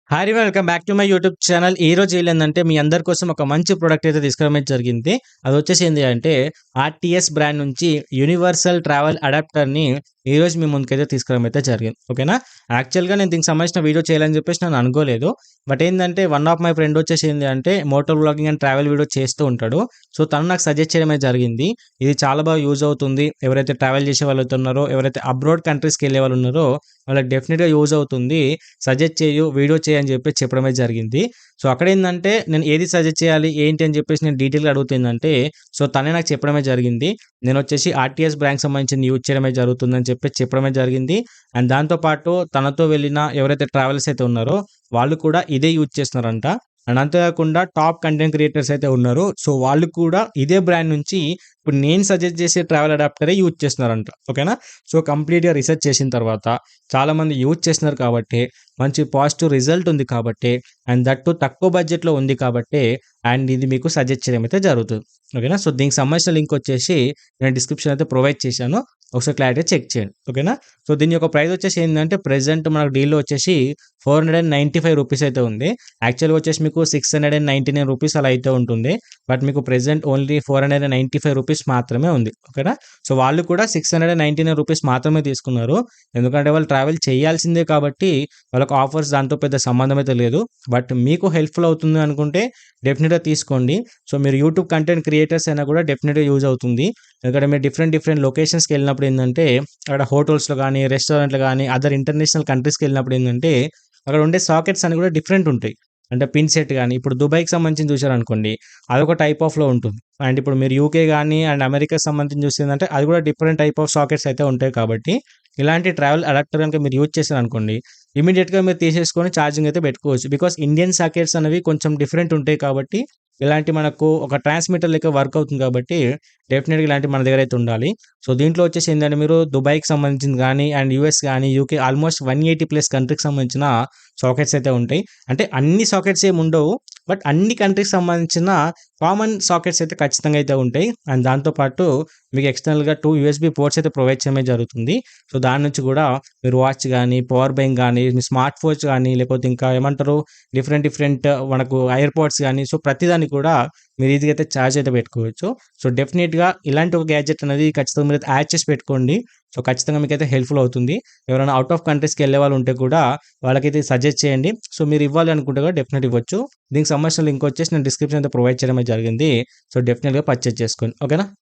Hi welcome back to my YouTube channel. ఈ రోజు ఏంటంటే మీ అందరి కోసం ఒక మంచి ప్రోడక్ట్ అయితే తీసుకురావడం జరిగింది. అది వచ్చేసి ఏంటి అంటే ఆర్టీఎస్ బ్రాండ్ నుంచి యూనివర్సల్ ట్రావెల్ అడాప్టర్ని ఈ రోజు మీ ముందుకైతే తీసుకురావడం అయితే జరిగింది. ఓకేనా. యాక్చువల్గా నేను దీనికి సంబంధించిన వీడియో చేయాలని చెప్పేసి నేను అనుకోలేదు. బట్ ఏంటంటే వన్ ఆఫ్ మై ఫ్రెండ్ వచ్చేసి ఏంటి అంటే moto blogging and travel video చేస్తూ ఉంటాడు. సో తను నాకు సజెస్ట్ చేయడమే జరిగింది. ఇది చాలా బాగా యూజ్ అవుతుంది. ఎవరైతే ట్రావెల్ చేసే వాళ్ళు ఉన్నారో, ఎవరైతే అబ్రాడ్ కంట్రీస్కి వెళ్ళే వాళ్ళు ఉన్నారో వాళ్ళకి డెఫినెట్గా యూజ్ అవుతుంది. సజెస్ట్ చేయు, వీడియో అని చెప్పేసి చెప్పడమే జరిగింది. సో అక్కడేందంటే నేను ఏది సజెస్ట్ చేయాలి ఏంటి అని చెప్పేసి నేను డీటెయిల్‌గా అడుగుతుందంటే సో తనే నాకు చెప్పడమే జరిగింది. నేనొచ్చేసి ఆర్టీఎస్ బ్రాండ్‌కి సంబంధించింది యూజ్ చేయడమే జరుగుతుందని చెప్పేసి చెప్పడమే జరిగింది. అండ్ దాంతో పాటు తనతో వెళ్ళిన ఎవరైతే ట్రావెలర్స్ అయితే ఉన్నారో వాళ్ళు కూడా ఇదే యూజ్ చేస్తున్నారంట. అండ్ అంతేకాకుండా టాప్ కంటెంట్ క్రియేటర్స్ అయితే ఉన్నారు. సో వాళ్ళు కూడా ఇదే బ్రాండ్ నుంచి ఇప్పుడు నేను సజెస్ట్ చేసే ట్రావెల్ అడాప్టరే యూజ్ చేస్తున్నారంట. ఓకేనా. సో కంప్లీట్‌గా రిసర్చ్ చేసిన తర్వాత చాలామంది యూజ్ చేస్తున్నారు కాబట్టి మంచి పాజిటివ్ రిజల్ట్ ఉంది కాబట్టి అండ్ దట్ టూ తక్కువ బడ్జెట్‌లో ఉంది కాబట్టి అండ్ ఇది మీకు సజెస్ట్ చేయడం అయితే జరుగుతుంది. ఓకేనా. సో దీనికి సంబంధించిన లింక్ వచ్చేసి నేను డిస్క్రిప్షన్ అయితే ప్రొవైడ్ చేశాను. ఒకసారి క్లారిటీ చెక్ చేయండి. ఓకేనా. సో దీని యొక్క ప్రైస్ వచ్చేసి ఏంటంటే ప్రెజెంట్ మనకు డీల్‌లో వచ్చేసి రూ. 495 అయితే ఉంది. యాక్చువల్‌గా వచ్చేసి మీకు రూ. 699 అలా అయితే ఉంటుంది. బట్ మీకు ప్రెజెంట్ ఓన్లీ రూ. 495 మాత్రమే ఉంది. ఓకేనా. సో వాళ్ళు కూడా రూ. 699 మాత్రమే తీసుకున్నారు. ఎందుకంటే వాళ్ళు ట్రావెల్ చేయాల్సిందే కాబట్టి వాళ్ళకి ఆఫర్స్ దాంతో పెద్ద సంబంధం అయితే లేదు. బట్ మీకు హెల్ప్‌ఫుల్ అవుతుంది అనుకుంటే డెఫినెట్‌గా తీసుకోండి. సో మీరు యూట్యూబ్ కంటెంట్ క్రియేటర్స్ అయినా కూడా డెఫినెట్‌గా యూజ్ అవుతుంది. ఎందుకంటే మీరు డిఫరెంట్ లొకేషన్స్‌కి వెళ్ళినప్పుడు ఏందంటే అక్కడ హోటల్స్‌లో గానీ, రెస్టారెంట్‌లో గానీ, అదర్ ఇంటర్నేషనల్ కంట్రీస్‌కి వెళ్ళినప్పుడు ఏందంటే అక్కడ ఉండే సాకెట్స్ అన్ని కూడా డిఫరెంట్ ఉంటాయి. అంటే పిన్ సెట్ గానీ, ఇప్పుడు దుబాయ్‌కి సంబంధించింది చూసారనుకోండి అదొక టైప్ ఆఫ్‌లో ఉంటుంది. అండ్ ఇప్పుడు మీరు యూకే గానీ అండ్ అమెరికాకి సంబంధించి చూసిందంటే అది కూడా డిఫరెంట్ టైప్ ఆఫ్ సాకెట్స్ అయితే ఉంటాయి కాబట్టి ఇలాంటి ట్రావెల్ అడాప్టర్ గనుక మీరు యూజ్ చేశారనుకోండి ఇమ్మీడియేట్‌గా మీరు తీసేసుకొని ఛార్జింగ్ అయితే పెట్టుకోవచ్చు. బికాజ్ ఇండియన్ సాకెట్స్ అనేవి కొంచెం డిఫరెంట్ ఉంటాయి కాబట్టి ఇలాంటి మనకు ఒక ట్రాన్స్మిటర్ లెక్క వర్క్ అవుతుంది కాబట్టి డెఫినిట్‌గా ఇలాంటివి మన దగ్గర అయితే ఉండాలి. సో దీంట్లో వచ్చేసి ఏందంటే మీరు దుబాయ్‌కి సంబంధించింది గానీ అండ్ యూఎస్ గానీ, యూకే ఆల్మోస్ట్ 180 ప్లస్ కంట్రీకి సంబంధించిన సాకెట్స్ అయితే ఉంటాయి. అంటే అన్ని సాకెట్స్ ఏమి ఉండవు. బట్ అన్ని కంట్రీకి సంబంధించిన కామన్ సాకెట్స్ అయితే ఖచ్చితంగా అయితే ఉంటాయి. అండ్ దాంతో పాటు మీకు ఎక్స్టర్నల్‌గా 2 యూఎస్‌బీ పోర్ట్స్ అయితే ప్రొవైడ్ చేయడమే జరుగుతుంది. సో దాని నుంచి కూడా మీరు వాచ్ గానీ, పవర్ బ్యాంక్ గానీ, మీ స్మార్ట్ ఫోన్స్ గానీ లేకపోతే ఇంకా ఏమంటారు డిఫరెంట్ మనకు ఎయిర్ పోడ్స్ గానీ సో ప్రతిదానికి కూడా మీరు ఈజీగా అయితే ఛార్జ్ అయితే పెట్టుకోవచ్చు. సో డెఫినిట్‌గా ఇలాంటి ఒక గ్యాడ్జెట్ అనేది ఖచ్చితంగా మీరైతే యాడ్ చేసి పెట్టుకోండి. సో ఖచ్చితంగా మీకైతే హెల్ప్‌ఫుల్ అవుతుంది. ఎవరైనా ఔట్ ఆఫ్ కంట్రీస్‌కి వెళ్ళే వాళ్ళు ఉంటే కూడా వాళ్ళకైతే సజెస్ట్ చేయండి. సో మీరు ఇవ్వాలి అనుకుంటే కూడా డెఫినెట్‌గా ఇవ్వచ్చు. దీనికి సంబంధించిన లింక్ వచ్చేసి నేను డిస్క్రిప్షన్ అయితే ప్రొవైడ్ చేయడమే జరిగింది. సో డెఫినెట్‌గా పర్చేజ్ చేసుకోండి. ఓకేనా.